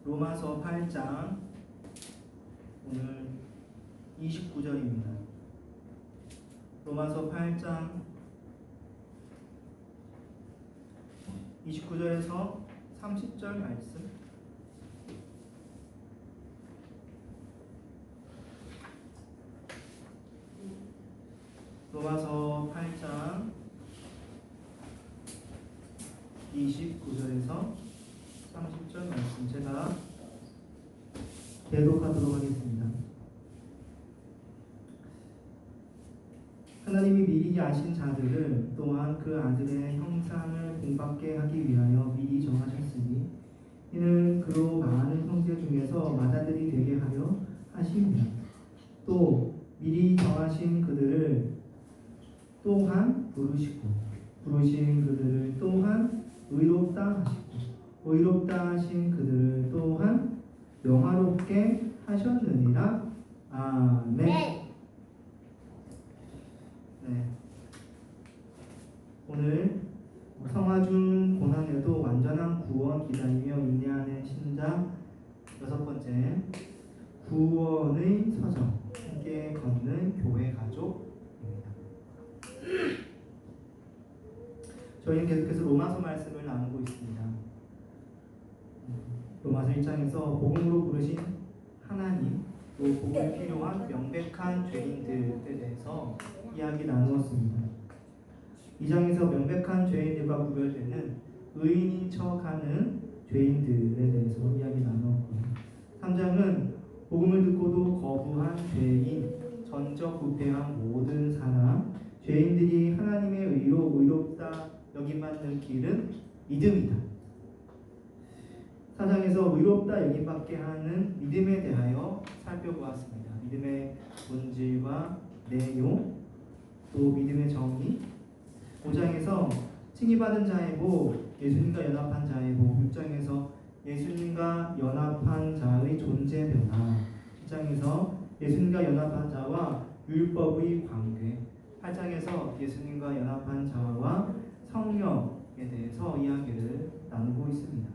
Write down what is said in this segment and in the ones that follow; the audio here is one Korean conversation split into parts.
로마서 8장 오늘 29절입니다. 로마서 8장 29절에서 30절 말씀. 로마서 8장 29절에서 30절 말씀 제가 대독하도록 하겠습니다. 하나님이 미리 아신 자들을 또한 그 아들의 형상을 본받게 하기 위하여 미리 정하셨으니 이는 그로 많은 형제 중에서 맏아들이 되게 하려 하심이라. 또 미리 정하신 그들을 또한 부르시고 부르신 그들을 또한 의롭다 하시고 의롭다 하신 그들을 또한 영화롭게 하셨느니라. 아멘. 네. 오늘 성화중 고난에도 완전한 구원 기다리며 인내하는 신자 여섯 번째, 구원의 서정 함께 걷는 교회 가족입니다. 저희는 계속해서 로마서 말씀을 나누고 있습니다. 로마서 1장에서 복음으로 부르신 하나님, 또 복음이 필요한 명백한 죄인들에 대해서 이야기 나누었습니다. 2장에서 명백한 죄인들과 구별되는 의인인 척하는 죄인들에 대해서 이야기 나누었고요. 3장은 복음을 듣고도 거부한 죄인, 전적 부패한 모든 사람, 죄인들이 하나님의 의로 의롭다 여김받는 길은 믿음이다. 4장에서 의롭다 여김받게 하는 믿음에 대하여 살펴보았습니다. 믿음의 본질과 내용, 또 믿음의 정의. 5장에서 칭의받은 자의 복, 예수님과 연합한 자의 복. 6장에서 예수님과 연합한 자의 존재 변화. 7장에서 예수님과 연합한 자와 율법의 관계. 8장에서 예수님과 연합한 자와 성령에 대해서 이야기를 나누고 있습니다.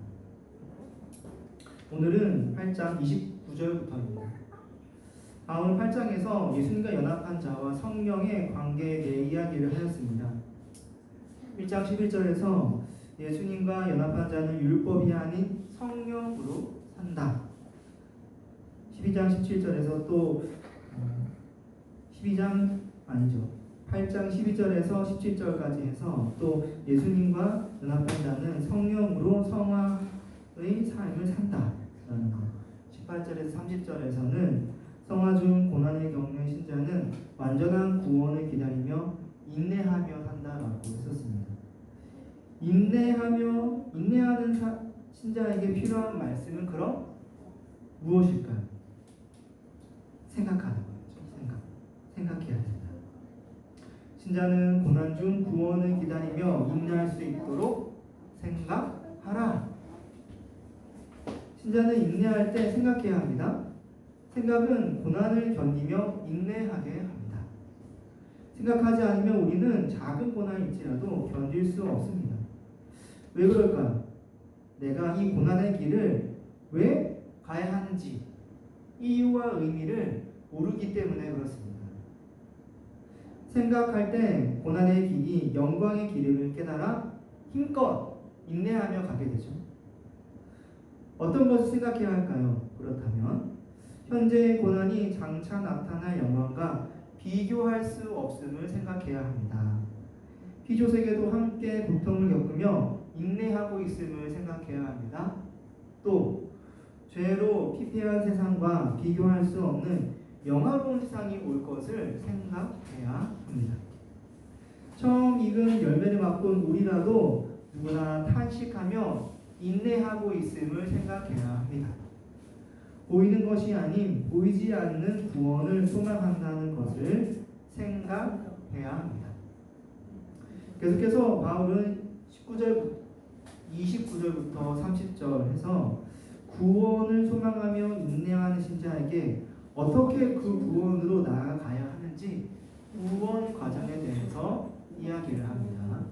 오늘은 8장 29절부터입니다. 오늘 8장에서 예수님과 연합한 자와 성령의 관계에 대해 이야기를 하였습니다. 1장 11절에서 예수님과 연합한 자는 율법이 아닌 성령으로 산다. 12장 17절에서 또 8장 12절에서 17절까지 해서 또 예수님과 연합한 자는 성령으로 성화의 삶을 산다라는 것. 18절에서 30절에서는 성화 중 고난을 겪는 신자는 완전한 구원을 기다리며 인내하며 산다라고 했었습니다. 인내하는 신자에게 필요한 말씀은 그럼 무엇일까요? 생각하는 거죠. 생각해야 된다. 신자는 고난 중 구원을 기다리며 인내할 수 있도록 생각하라. 신자는 인내할 때 생각해야 합니다. 생각은 고난을 견디며 인내하게 합니다. 생각하지 않으면 우리는 작은 고난일지라도 견딜 수 없습니다. 왜 그럴까요? 내가 이 고난의 길을 왜 가야 하는지 이유와 의미를 모르기 때문에 그렇습니다. 생각할 때 고난의 길이 영광의 길임을 깨달아 힘껏 인내하며 가게 되죠. 어떤 것을 생각해야 할까요? 그렇다면 현재의 고난이 장차 나타날 영광과 비교할 수 없음을 생각해야 합니다. 피조세계도 함께 고통을 겪으며 인내하고 있음을 생각해야 합니다. 또 죄로 피폐한 세상과 비교할 수 없는 영화로운 세상이 올 것을 생각해야 합니다. 처음 익은 열매를 맛본 우리라도 누구나 탄식하며 인내하고 있음을 생각해야 합니다. 보이는 것이 아닌 보이지 않는 구원을 소망한다는 것을 생각해야 합니다. 계속해서 바울은 29절부터 30절 해서 구원을 소망하며 인내하는 신자에게 어떻게 그 구원으로 나아가야 하는지 구원 과정에 대해서 이야기를 합니다.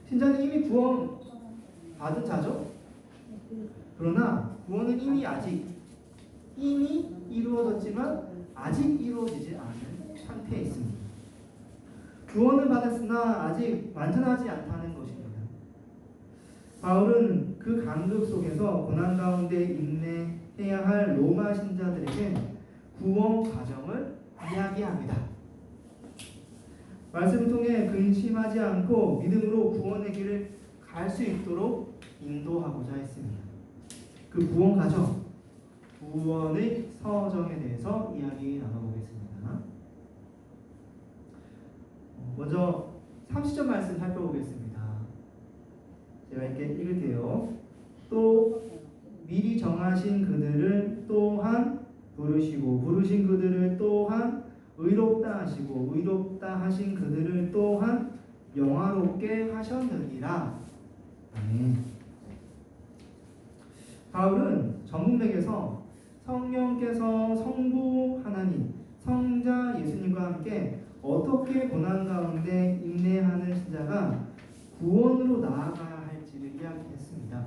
신자는 이미 구원 받은 자죠? 그러나 구원은 이미 이루어졌지만 아직 이루어지지 않은 상태에 있습니다. 구원을 받았으나 아직 완전하지 않다는 것입니다. 바울은 그 간극 속에서 고난 가운데 인내해야 할 로마 신자들에게 구원 과정을 이야기합니다. 말씀을 통해 근심하지 않고 믿음으로 구원의 길을 갈 수 있도록 인도하고자 했습니다. 그 구원 과정, 구원의 서정에 대해서 이야기 나눠보겠습니다. 먼저 30절 말씀 살펴보겠습니다. 제가 이렇게 읽을게요. 또 미리 정하신 그들을 또한 부르시고 부르신 그들을 또한 의롭다 하시고 의롭다 하신 그들을 또한 영화롭게 하셨느니라. 아멘. 바울은 전문맥에서 성령께서 성부 하나님, 성자 예수님과 함께 어떻게 고난 가운데 인내하는 신자가 구원으로 나아가야 할지를 이야기했습니다.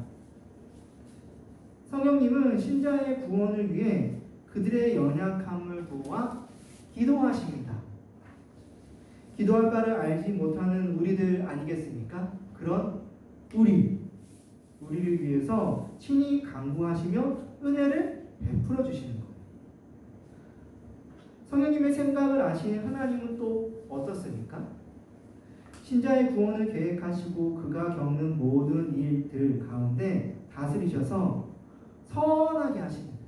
성령님은 신자의 구원을 위해 그들의 연약함을 보아 기도하십니다. 기도할 바를 알지 못하는 우리들 아니겠습니까? 그런 우리를 위해서 친히 간구하시며 은혜를 베풀어 주시는 거예요. 성령님의 생각을 아시는 하나님은 또 어떻습니까? 신자의 구원을 계획하시고 그가 겪는 모든 일들 가운데 다스리셔서 선하게 하십니다.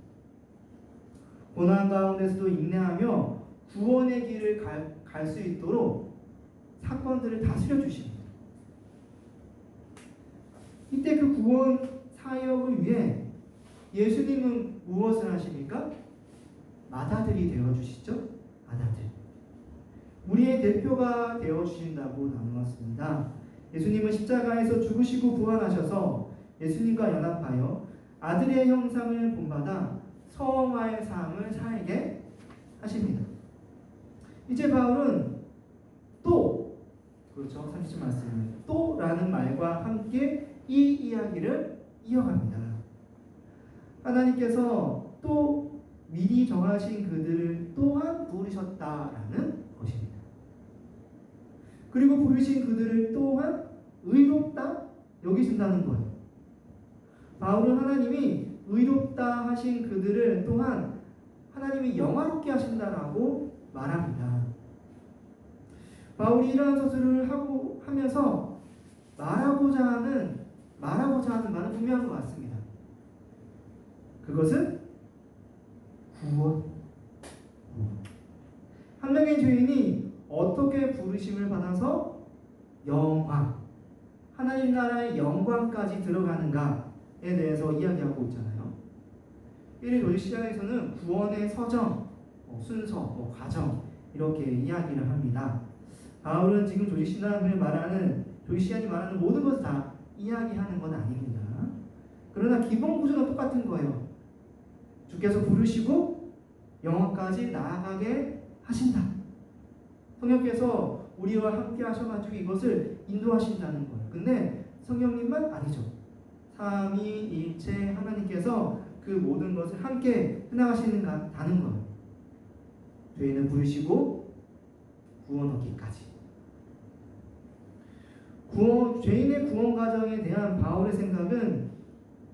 고난 가운데서도 인내하며 구원의 길을 갈 수 있도록 사건들을 다스려 주십니다. 이때 그 구원 사역을 위해 예수님은 무엇을 하십니까? 맏아들이 되어주시죠? 맏아들. 우리의 대표가 되어주신다고 나누었습니다. 예수님은 십자가에서 죽으시고 부활하셔서 예수님과 연합하여 아들의 형상을 본받아 성화의 삶을 살게 하십니다. 이제 바울은 또, 그렇죠, 30절 말씀입니다. 또라는 말과 함께 이 이야기를 이어갑니다. 하나님께서 또 미리 정하신 그들을 또한 부르셨다라는 것입니다. 그리고 부르신 그들을 또한 의롭다 여기신다는 거예요. 바울은 하나님이 의롭다 하신 그들을 또한 하나님이 영화롭게 하신다라고 말합니다. 바울이 이러한 서술을 하면서 말하고자 하는 말은 분명한 것 같습니다. 그것은 구원. 한 명의 죄인이 어떻게 부르심을 받아서 영광, 하나님 나라의 영광까지 들어가는가에 대해서 이야기하고 있잖아요. 1일 조직 시작에서는 구원의 서정, 순서, 과정 이렇게 이야기를 합니다. 바울은 지금 조직 신앙을 말하는 조직 시간이 말하는 모든 것을 다 이야기하는 건 아닙니다. 그러나 기본 구조는 똑같은 거예요. 주께서 부르시고 영원까지 나아가게 하신다. 성령께서 우리와 함께 하셔가지고 이것을 인도하신다는 거예요. 근데 성령님만 아니죠. 삼위일체 하나님께서 그 모든 것을 함께 해나가시는다는 거예요. 죄인을 부르시고 구원 얻기까지. 죄인의 구원 과정에 대한 바울의 생각은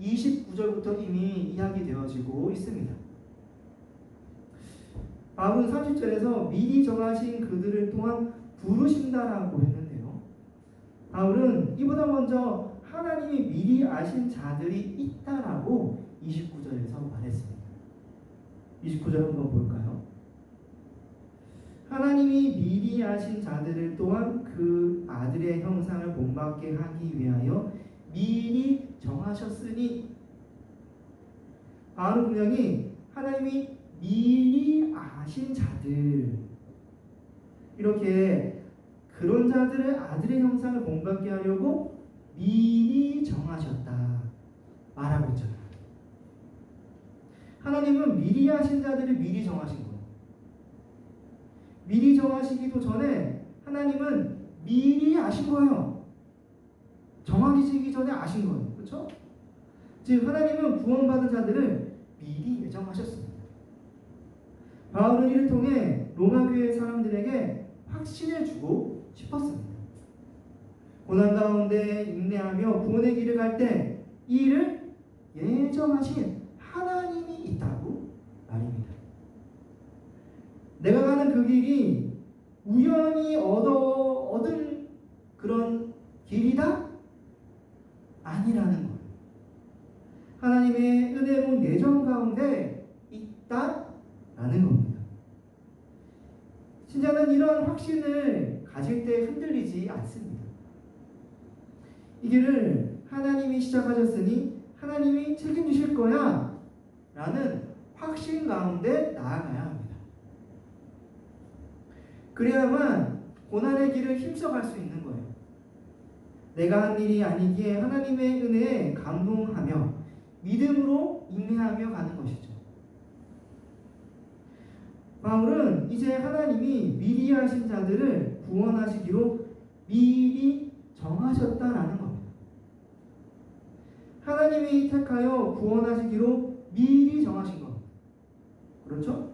29절부터 이미 이야기되어지고 있습니다. 바울은 30절에서 미리 정하신 그들을 또한 부르신다라고 했는데요. 바울은 이보다 먼저 하나님이 미리 아신 자들이 있다라고 29절에서 말했습니다. 29절 한번 볼까요? 하나님이 미리 아신 자들을 또한 그 아들의 형상을 본받게 하기 위하여 미리 정하셨으니, 바울은 분명히 하나님이 미리 아신 자들, 이렇게 그런 자들의 아들의 형상을 본받게 하려고 미리 정하셨다 말하고 있잖아요. 하나님은 미리 아신 자들을 미리 정하신 거예요. 미리 정하시기도 전에 하나님은 미리 아신 거예요. 정하시기 전에 아신 거예요. 그렇죠? 즉 하나님은 구원받은 자들을 미리 예정하셨습니다. 바울은 이를 통해 로마 교회 사람들에게 확신을 주고 싶었습니다. 고난 가운데 인내하며 구원의 길을 갈 때 이 일을 예정하신 하나님이 있다고 말입니다. 내가 가는 그 길이 우연히 얻은 그런 길이다? 아니라는 거예요. 하나님의 은혜로운 예정 가운데 있다라는 겁니다. 신자는 이런 확신을 가질 때 흔들리지 않습니다. 이 길을 하나님이 시작하셨으니 하나님이 책임지실 거야 라는 확신 가운데 나아가야 합니다. 그래야만 고난의 길을 힘써갈 수 있는 거예요. 내가 한 일이 아니기에 하나님의 은혜에 감동하며 믿음으로 인내하며 가는 것이죠. 바울은 이제 하나님이 미리 하신 자들을 구원하시기로 미리 정하셨다라는 겁니다. 하나님이 택하여 구원하시기로 미리 정하신 것. 그렇죠?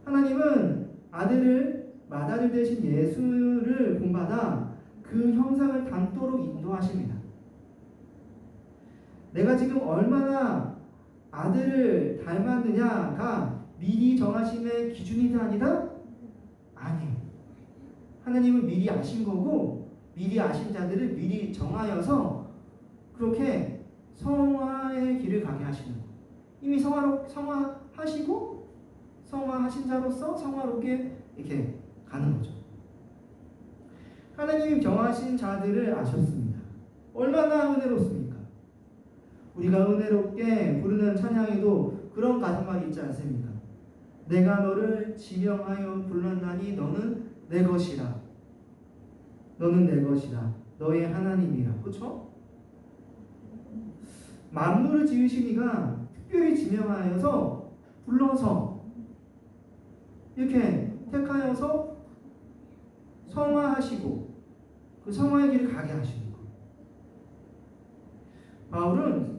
하나님은 마다들 대신 예수를 본받아 그 형상을 닮도록 인도하십니다. 내가 지금 얼마나 아들을 닮았느냐가 미리 정하심의 기준이다 아니다? 아니에요. 하나님은 미리 아신 거고 미리 아신 자들을 미리 정하여서 그렇게 성화의 길을 가게 하시는 거예요. 이미 성화하시고 성화하신 자로서 성화롭게 이렇게 가는 거죠. 하나님이 정하신 자들을 아셨습니다. 얼마나 은혜롭습니까? 우리가 은혜롭게 부르는 찬양에도 그런 가사말이 있지 않습니까? 내가 너를 지명하여 불렀나니 너는 내 것이라. 너는 내 것이라. 너의 하나님이라. 그렇죠? 만물을 지으신 이가 특별히 지명하여서 불러서 이렇게 택하여서 성화하시고 그 성화의 길을 가게 하시는 거예요. 바울은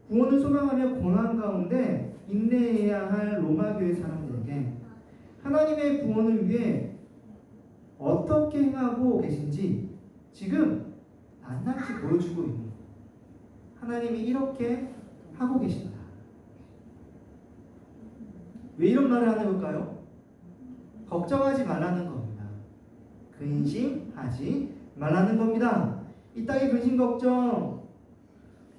구원을 소망하며 고난 가운데 인내해야 할 로마 교회 사람들에게 하나님의 구원을 위해 어떻게 행하고 계신지 지금 낱낱이 보여주고 있는 거예요. 하나님이 이렇게 하고 계신다. 왜 이런 말을 하는 걸까요? 걱정하지 말라는 겁니다. 근심하지 말라는 겁니다. 이 땅의 근심 걱정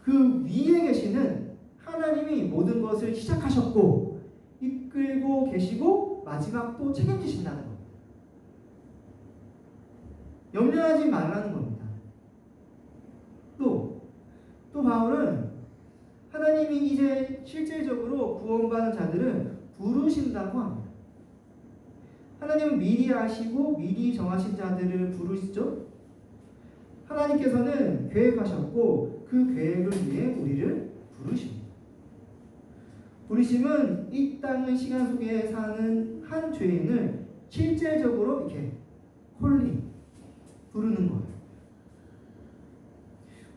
그 위에 계시는 하나님이 모든 것을 시작하셨고 이끌고 계시고 마지막도 책임지신다는 겁니다. 염려하지 말라는 겁니다. 또 바울은 하나님이 이제 실질적으로 구원받은 자들을 부르신다고 합니다. 하나님은 미리 아시고 미리 정하신 자들을 부르시죠. 하나님께서는 계획하셨고 그 계획을 위해 우리를 부르십니다. 부르심은 이 땅의 시간 속에 사는 한 죄인을 실제적으로 이렇게 부르는 거예요.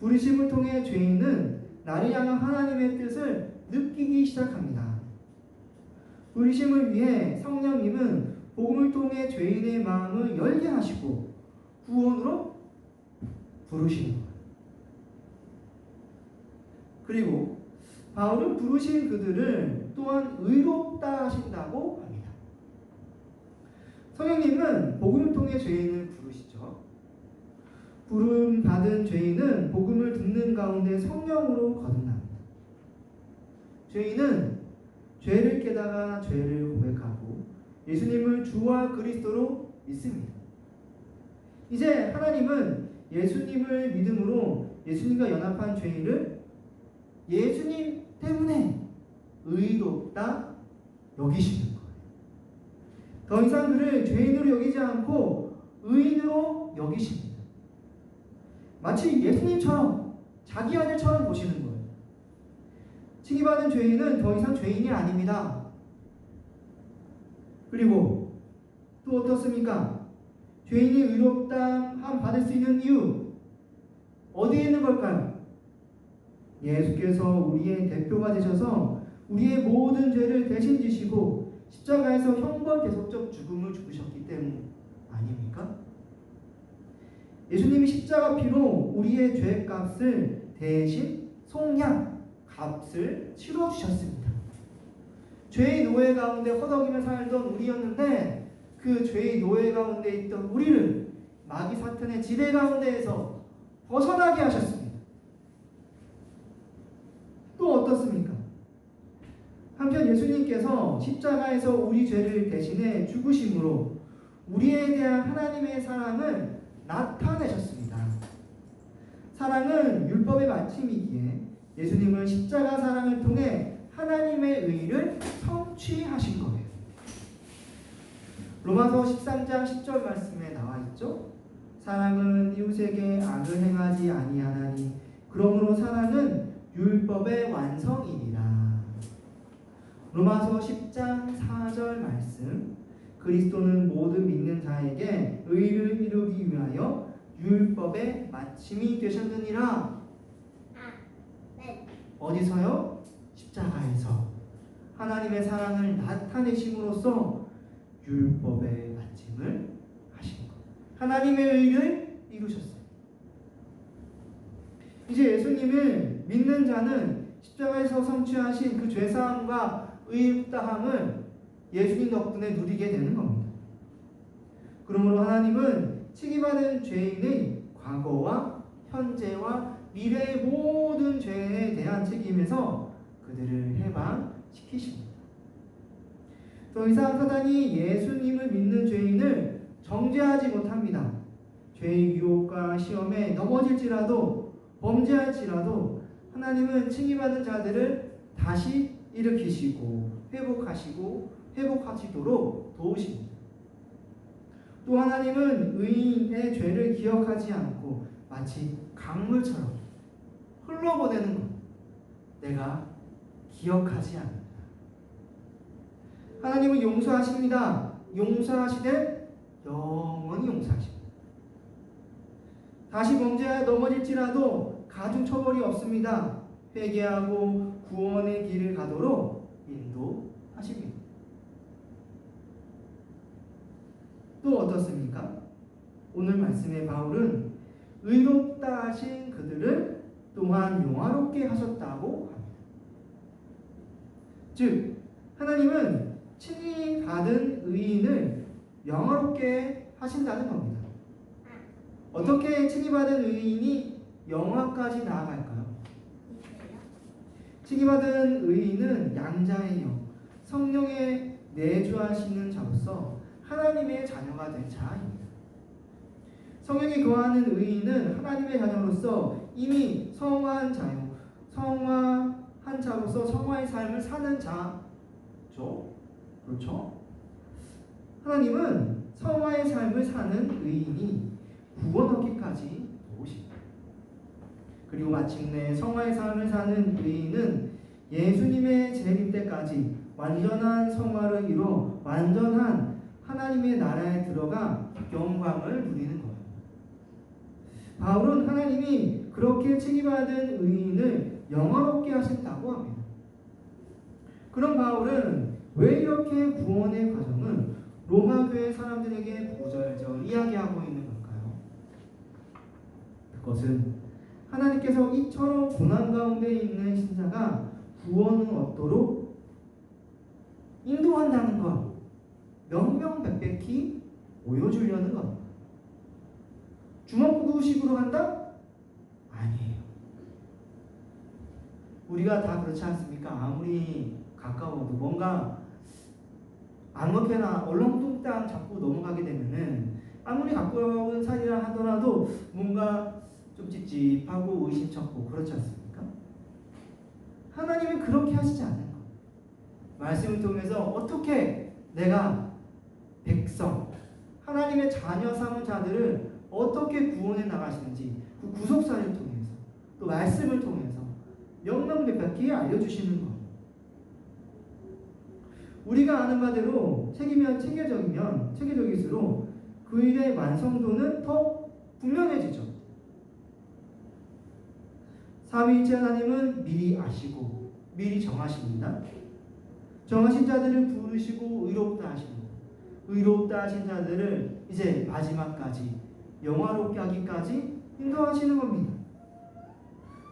부르심을 통해 죄인은 나를 향한 하나님의 뜻을 느끼기 시작합니다. 부르심을 위해 성령님은 복음을 통해 죄인의 마음을 열게 하시고 구원으로 부르시는 거예요. 그리고 바울은 부르신 그들을 또한 의롭다 하신다고 합니다. 성령님은 복음을 통해 죄인을 부르시죠. 부름 받은 죄인은 복음을 듣는 가운데 성령으로 거듭납니다. 죄인은 죄를 깨달아 죄를 고백하고 예수님을 주와 그리스도로 믿습니다. 이제 하나님은 예수님을 믿음으로 예수님과 연합한 죄인을 예수님 때문에 의롭다 여기시는 거예요. 더 이상 그를 죄인으로 여기지 않고 의인으로 여기십니다. 마치 예수님처럼 자기 아들처럼 보시는 거예요. 칭의받은 죄인은 더 이상 죄인이 아닙니다. 그리고 또 어떻습니까? 죄인이 의롭다함 받을 수 있는 이유 어디에 있는 걸까요? 예수께서 우리의 대표가 되셔서 우리의 모든 죄를 대신 지시고 십자가에서 형벌대속적 죽음을 죽으셨기 때문 아닙니까? 예수님이 십자가 피로 우리의 죄값을 대신 속량 값을 치러주셨습니다. 죄의 노예 가운데 허덕이며 살던 우리였는데 그 죄의 노예 가운데 있던 우리를 마귀 사탄의 지배 가운데에서 벗어나게 하셨습니다. 또 어떻습니까? 한편 예수님께서 십자가에서 우리 죄를 대신해 죽으심으로 우리에 대한 하나님의 사랑을 나타내셨습니다. 사랑은 율법의 마침이기에 예수님은 십자가 사랑을 통해 하나님의 의를 성취하신 거예요. 로마서 13장 10절 말씀에 나와 있죠. 사랑은 이웃에게 악을 행하지 아니하나니 그러므로 사랑은 율법의 완성이니라. 로마서 10장 4절 말씀. 그리스도는 모든 믿는 자에게 의를 이루기 위하여 율법의 마침이 되셨느니라. 어디서요? 십자가에서 하나님의 사랑을 나타내심으로써 율법의 마침을 하신 것. 하나님의 의를 이루셨어요. 이제 예수님을 믿는 자는 십자가에서 성취하신 그 죄사함과 의롭다함을 예수님 덕분에 누리게 되는 겁니다. 그러므로 하나님은 칙이받은 죄인의 과거와 현재와 미래의 모든 죄에 대한 책임에서 그들을 해방시키십니다. 더 이상 사단이 예수님을 믿는 죄인을 정죄하지 못합니다. 죄의 유혹과 시험에 넘어질지라도 범죄할지라도 하나님은 칭의받은 자들을 다시 일으키시고 회복하시도록 도우십니다. 또 하나님은 의인의 죄를 기억하지 않고 마치 강물처럼 흘러보내는 것. 내가 기억하지 않는다. 하나님은 용서하십니다. 용서하시되 영원히 용서하십니다. 다시 범죄에 넘어질지라도 가중처벌이 없습니다. 회개하고 구원의 길을 가도록 인도하십니다. 또 어떻습니까? 오늘 말씀의 바울은 의롭다 하신 그들을 또한 영화롭게 하셨다고 합니다. 즉 하나님은 칭의 받은 의인을 영화롭게 하신다는 겁니다. 어떻게 칭의 받은 의인이 영화까지 나아갈까요? 칭의 받은 의인은 양자의 영, 성령에 내주하시는 자로서 하나님의 자녀가 된 자입니다. 성령이 거하는 의인은 하나님의 자녀로서 이미 성화한 자요, 성화한 자로서 성화의 삶을 사는 자죠. 그렇죠? 하나님은 성화의 삶을 사는 의인이 구원 얻기까지 도우십니다. 그리고 마침내 성화의 삶을 사는 의인은 예수님의 재림 때까지 완전한 성화를 이뤄 완전한 하나님의 나라에 들어가 영광을 누리는 거예요. 바울은 하나님이 그렇게 칭의받은 의인을 영화롭게 하신다고 합니다. 그럼 바울은 왜 이렇게 구원의 과정을 로마 교회 사람들에게 구절절 이야기하고 있는 걸까요? 그것은 하나님께서 이처럼 고난 가운데 있는 신자가 구원을 얻도록 인도한다는 것, 명명백백히 보여주려는 것. 주먹구구식으로 한다? 아니에요. 우리가 다 그렇지 않습니까? 아무리 가까워도 뭔가 아무렇게나 얼렁뚱땅 잡고 넘어가게 되면은 아무리 가까운 사이라 하더라도 뭔가 좀 찝찝하고 의심쩍고 그렇지 않습니까? 하나님은 그렇게 하시지 않는 것. 말씀을 통해서 어떻게 내가 백성, 하나님의 자녀 삼은 자들을 어떻게 구원해 나가시는지 그 구속사를 통해서 또 말씀을 통해서 명명백백히 알려주시는 것. 우리가 아는 바대로 체계적일수록 그 일의 완성도는 더 분명해지죠. 삼위일체 하나님은 미리 아시고 미리 정하십니다. 정하신 자들을 부르시고 의롭다 하시고 의롭다 하신 자들을 이제 마지막까지 영화롭게 하기까지 인도하시는 겁니다.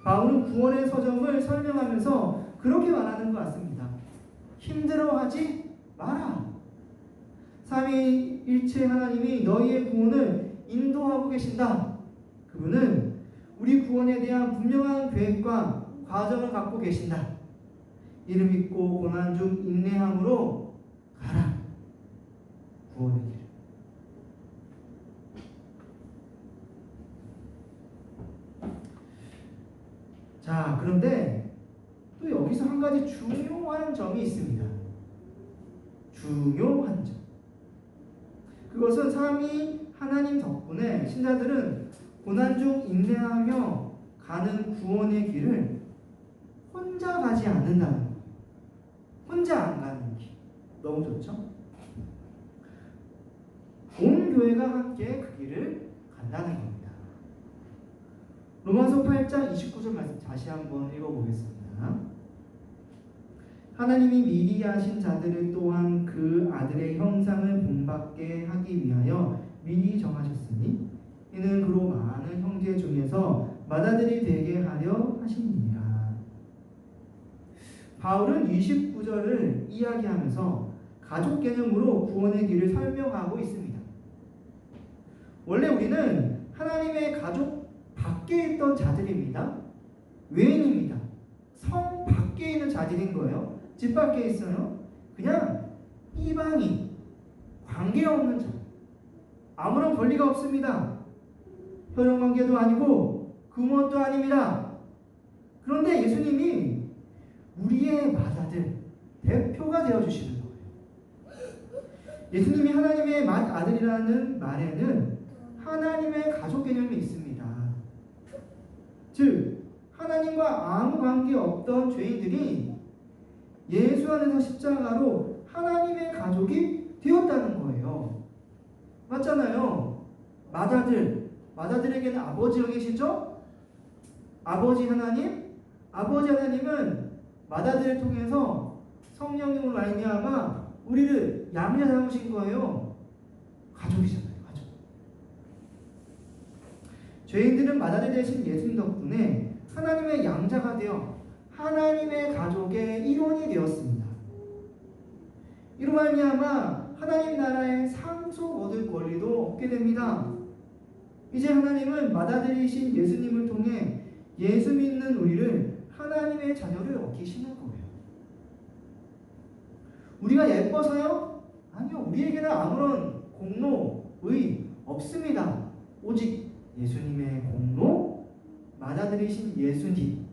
바울은 구원의 서정을 설명하면서 그렇게 말하는 것 같습니다. 힘들어하지 마라. 삼위일체 하나님이 너희의 구원을 인도하고 계신다. 그분은 우리 구원에 대한 분명한 계획과 과정을 갖고 계신다. 이를 믿고 고난 중 인내함으로 가라. 구원의 길. 자, 그런데 또 여기서 한 가지 중요한 점이 있습니다. 중요한 점. 그것은 삼위 하나님 덕분에 신자들은 고난 중 인내하며 가는 구원의 길을 혼자 가지 않는다는 거예요. 혼자 안 가는 길. 너무 좋죠? 온 교회가 함께 그 길을 간다는 겁니다. 로마서 8장 29절 말씀 다시 한번 읽어보겠습니다. 하나님이 미리 하신 자들을 또한 그 아들의 형상을 본받게 하기 위하여 미리 정하셨으니 이는 그로 많은 형제 중에서 맏아들이 되게 하려 하심이니라. 바울은 29절을 이야기하면서 가족 개념으로 구원의 길을 설명하고 있습니다. 원래 우리는 하나님의 가족 밖에 있던 자들입니다. 외인입니다. 성 밖에 있는 자들인 거예요. 집 밖에 있어요. 그냥 이방인, 관계없는 자. 아무런 권리가 없습니다. 혈연관계도 아니고 금원도 아닙니다. 그런데 예수님이 우리의 맏아들, 대표가 되어주시는 거예요. 예수님이 하나님의 맏아들이라는 말에는 하나님의 가족 개념이 있습니다. 즉 하나님과 아무 관계 없던 죄인들이 예수 안에서 십자가로 하나님의 가족이 되었다는 거예요. 맞잖아요. 맏아들에게는 아버지가 계시죠? 아버지 하나님? 아버지 하나님은 맏아들을 통해서 성령님으로 말미암아 우리를 양자 삼으신 거예요. 가족이잖아요. 가족. 죄인들은 맏아들 되신 예수님 덕분에 하나님의 양자가 되어 하나님의 가족의 일원이 되었습니다. 이로 말미암아 하나님 나라의 상속 얻을 권리도 얻게 됩니다. 이제 하나님은 맏아들이신 예수님을 통해 예수 믿는 우리를 하나님의 자녀를 얻기시는 거예요. 우리가 예뻐서요? 아니요. 우리에게는 아무런 공로, 의 없습니다. 오직 예수님의 공로, 맏아들이신 예수님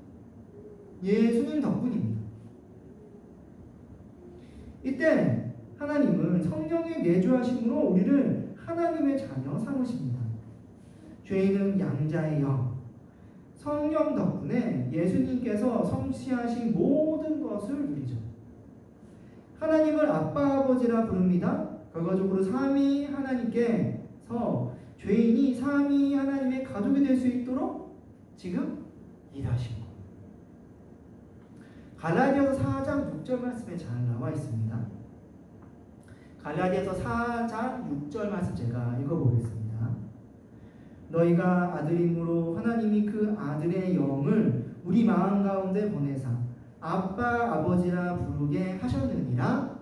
덕분입니다. 이때 하나님은 성령의 내주하심으로 우리를 하나님의 자녀 삼으십니다. 죄인은 양자의 영, 성령 덕분에 예수님께서 성취하신 모든 것을 누리죠. 하나님을 아빠 아버지라 부릅니다. 결과적으로 삼위 하나님께서 죄인이 삼위 하나님의 가족이 될 수 있도록 지금 일하신 거예요. 갈라디아서 4장 6절 말씀에 잘 나와 있습니다. 갈라디아서 4장 6절 말씀 제가 읽어보겠습니다. 너희가 아들임으로 하나님이 그 아들의 영을 우리 마음 가운데 보내사 아빠 아버지라 부르게 하셨느니라.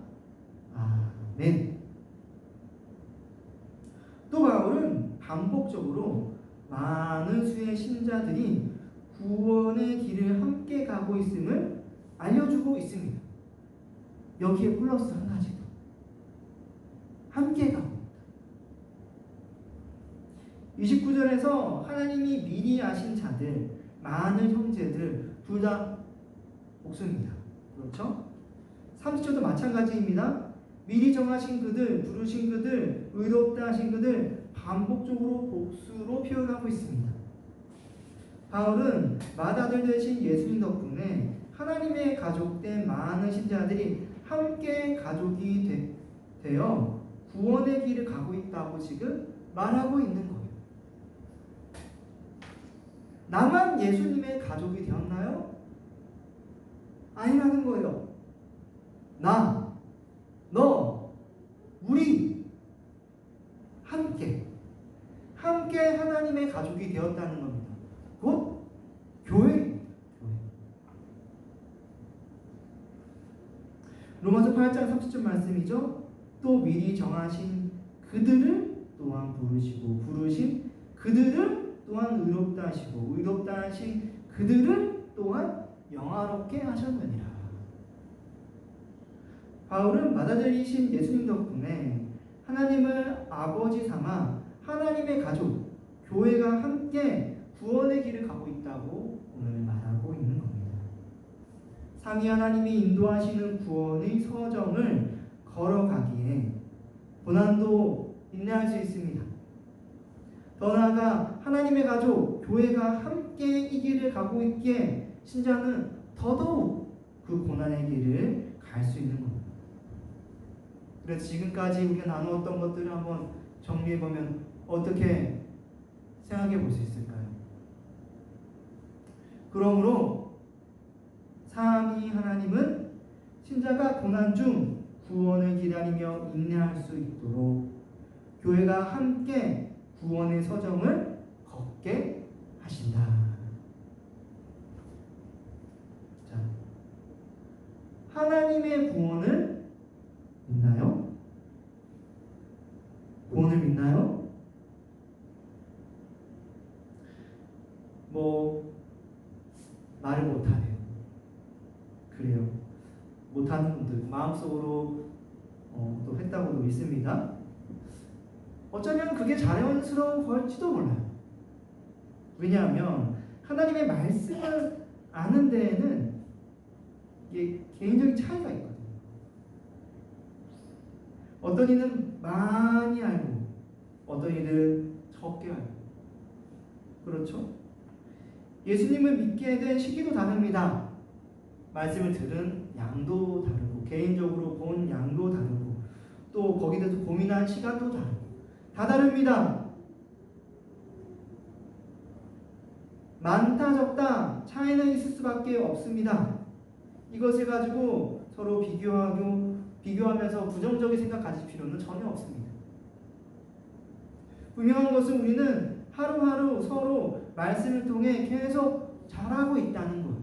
아멘. 또 바울은 반복적으로 많은 수의 신자들이 구원의 길을 함께 가고 있음을 알려주고 있습니다. 여기에 플러스 한 가지 더. 함께 가고 있다. 29절에서 하나님이 미리 아신 자들, 많은 형제들 둘 다 복수입니다. 그렇죠? 30절도 마찬가지입니다. 미리 정하신 그들, 부르신 그들, 의롭다 하신 그들 반복적으로 복수로 표현하고 있습니다. 바울은 맏아들 되신 예수님 덕분에 하나님의 가족된 많은 신자들이 함께 가족이 되어 구원의 길을 가고 있다고 지금 말하고 있는 거예요. 나만 예수님의 가족이 되었나요? 아니라는 거예요. 나, 너, 우리 함께 하나님의 가족이 되었다는 겁니다. 곧 교회. 로마서 8장 30절 말씀이죠. 또 미리 정하신 그들을 또한 부르시고 부르신 그들을 또한 의롭다 하시고 의롭다 하신 그들을 또한 영화롭게 하셨느니라. 바울은 받아들이신 예수님 덕분에 하나님을 아버지 삼아 하나님의 가족, 교회가 함께 구원의 길을 가고 있다고 오늘 말하고 있는 겁니다. 삼위 하나님이 인도하시는 구원의 서정을 걸어가기에 고난도 인내할 수 있습니다. 더 나아가 하나님의 가족, 교회가 함께 이 길을 가고 있기에 신자는 더더욱 그 고난의 길을 갈 수 있는 겁니다. 그래서 지금까지 우리가 나누었던 것들을 한번 정리해보면 어떻게 생각해 볼 수 있을까요? 그러므로 삼위 하나님은 신자가 고난 중 구원을 기다리며 인내할 수 있도록 교회가 함께 구원의 서정을 걷게 하신다. 자, 하나님의 구원을 믿나요? 구원을 믿나요? 말을 못하네요. 그래요. 못하는 분들 마음속으로 또 했다고도 믿습니다. 어쩌면 그게 자연스러운 걸지도 몰라요. 왜냐하면 하나님의 말씀을 아는 데에는 이게 개인적인 차이가 있거든요. 어떤 이는 많이 알고 어떤 이들은 적게 알고 그렇죠? 예수님을 믿게 된 시기도 다릅니다. 말씀을 들은 양도 다르고 개인적으로 본 양도 다르고 또 거기에 대해서 고민한 시간도 다르고 다 다릅니다. 많다 적다 차이는 있을 수밖에 없습니다. 이것을 가지고 서로 비교하면서 부정적인 생각 가질 필요는 전혀 없습니다. 분명한 것은 우리는 하루하루 서로 말씀을 통해 계속 자라고 있다는 거예요.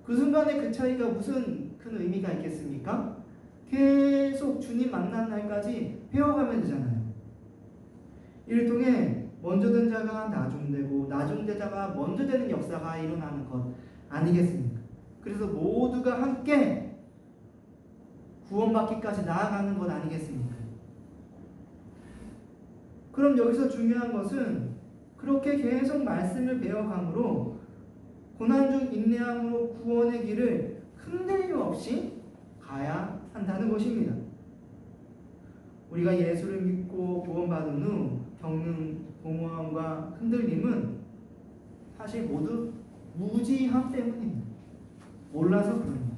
그 순간에 그 차이가 무슨 큰 의미가 있겠습니까? 계속 주님 만난 날까지 배워가면 되잖아요. 이를 통해 먼저 된 자가 나중되고 나중된 자가 먼저 되는 역사가 일어나는 것 아니겠습니까? 그래서 모두가 함께 구원받기까지 나아가는 것 아니겠습니까? 그럼 여기서 중요한 것은 그렇게 계속 말씀을 배워감으로 고난 중 인내함으로 구원의 길을 흔들림 없이 가야 한다는 것입니다. 우리가 예수를 믿고 구원받은 후 겪는 공허함과 흔들림은 사실 모두 무지함 때문입니다. 몰라서 그런 거예요.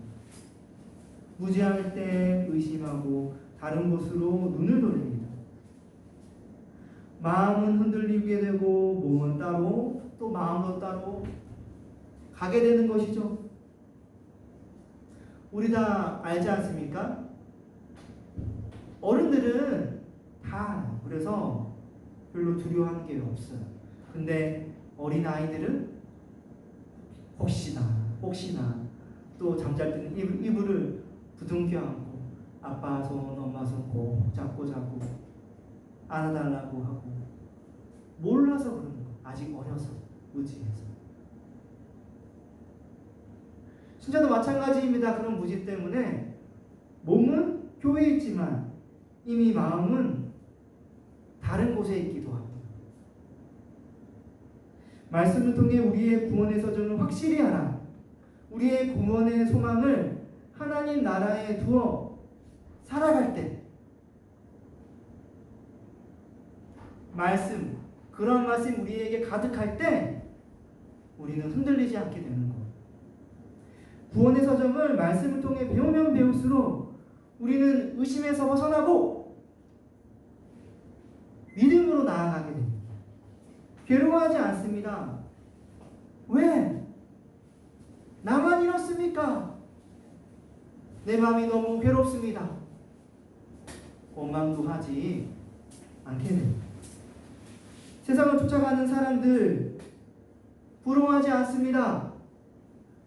무지할 때 의심하고 다른 곳으로 눈을 돌립니다. 마음은 흔들리게 되고 몸은 따로 또 마음도 따로 가게 되는 것이죠. 우리 다 알지 않습니까? 어른들은 다 알아요. 그래서 별로 두려워하는 게 없어요. 근데 어린아이들은 혹시나 또 잠잘 때는 이불을 부둥켜 안고 아빠 손, 엄마 손 꼭 잡고 안아달라고 하고 몰라서 그러는 거예요. 아직 어려서 무지해서. 신자도 마찬가지입니다. 그런 무지 때문에 몸은 교회에 있지만 이미 마음은 다른 곳에 있기도 합니다. 말씀을 통해 우리의 구원의 서정을 확실히 알아 우리의 구원의 소망을 하나님 나라에 두어 살아갈 때 그런 말씀 우리에게 가득할 때 우리는 흔들리지 않게 되는 거예요. 구원의 서정을 말씀을 통해 배우면 배울수록 우리는 의심에서 벗어나고 믿음으로 나아가게 됩니다. 괴로워하지 않습니다. 왜? 나만 이렇습니까? 내 마음이 너무 괴롭습니다. 원망도 하지 않게 됩니다. 세상을 쫓아가는 사람들 부러워하지 않습니다.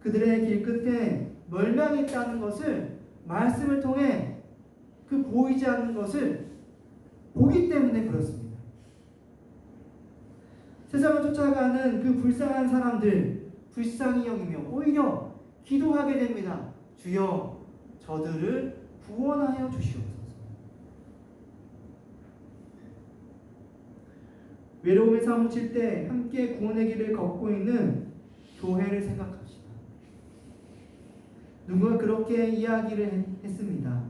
그들의 길 끝에 멸망이 있다는 것을 말씀을 통해 그 보이지 않는 것을 보기 때문에 그렇습니다. 세상을 쫓아가는 그 불쌍한 사람들 불쌍히 여기며 오히려 기도하게 됩니다. 주여 저들을 구원하여 주시옵소서. 외로움에 사무칠 때 함께 구원의 길을 걷고 있는 교회를 생각합시다. 누군가 그렇게 이야기를 했습니다.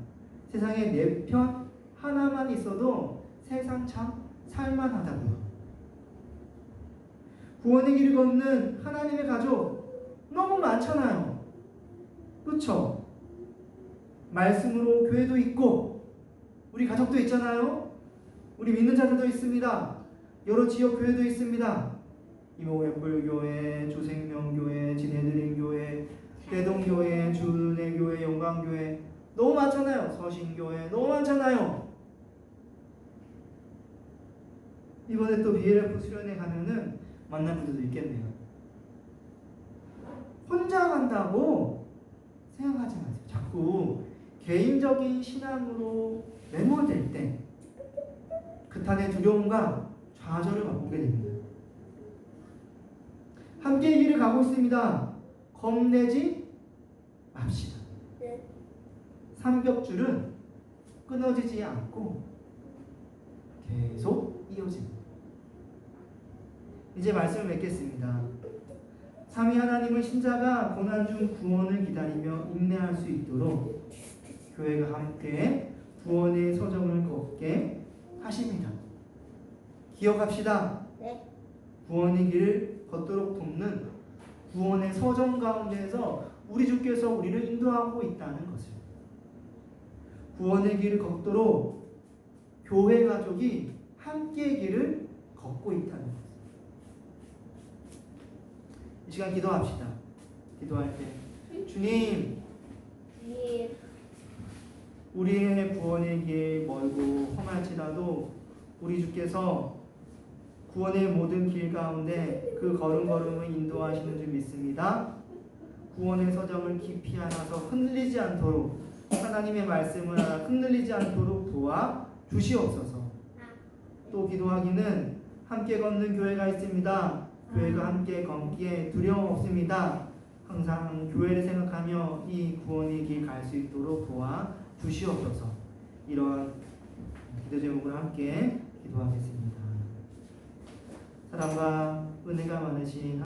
세상에 내 편 하나만 있어도 세상 참 살만하다고요. 구원의 길을 걷는 하나님의 가족 너무 많잖아요. 그렇죠? 말씀으로 교회도 있고 우리 가족도 있잖아요. 우리 믿는 자들도 있습니다. 여러 지역 교회도 있습니다. 이모웬불교회, 주생명교회, 진해드림교회, 대동교회, 주은혜교회, 영광교회 너무 많잖아요. 서신교회 너무 많잖아요. 이번에 또 BLF 수련회 가면은 만날 분들도 있겠네요. 혼자 간다고 생각하지 마세요. 자꾸 개인적인 신앙으로 매몰될 때 그탄의 두려움과 좌절을 맛보게 됩니다. 함께 길을 가고 있습니다. 겁내지 맙시다. 삼겹줄은 끊어지지 않고 계속 이어집니다. 이제 말씀을 맺겠습니다. 삼위 하나님은 신자가 고난 중 구원을 기다리며 인내할 수 있도록 교회가 함께 구원의 서정을 걷게 하십니다. 기억합시다. 네. 구원의 길을 걷도록 돕는 구원의 서정 가운데에서 우리 주께서 우리를 인도하고 있다는 것을, 구원의 길을 걷도록 교회 가족이 함께 길을 걷고 있다는 것. 이 시간 기도합시다. 기도할 때 주님, 우리의 구원의 길 멀고 험할지라도 우리 주께서 구원의 모든 길 가운데 그 걸음걸음을 인도하시는 줄 믿습니다. 구원의 서정을 깊이 알아서 흔들리지 않도록, 하나님의 말씀을 알아 흔들리지 않도록 도와 주시옵소서. 또 기도하기는 함께 걷는 교회가 있습니다. 교회가 함께 걷기에 두려움 없습니다. 항상 교회를 생각하며 이 구원의 길 갈 수 있도록 도와 주시옵소서. 이런 기도 제목으로 함께 기도하겠습니다. 사랑과 은혜가 많으신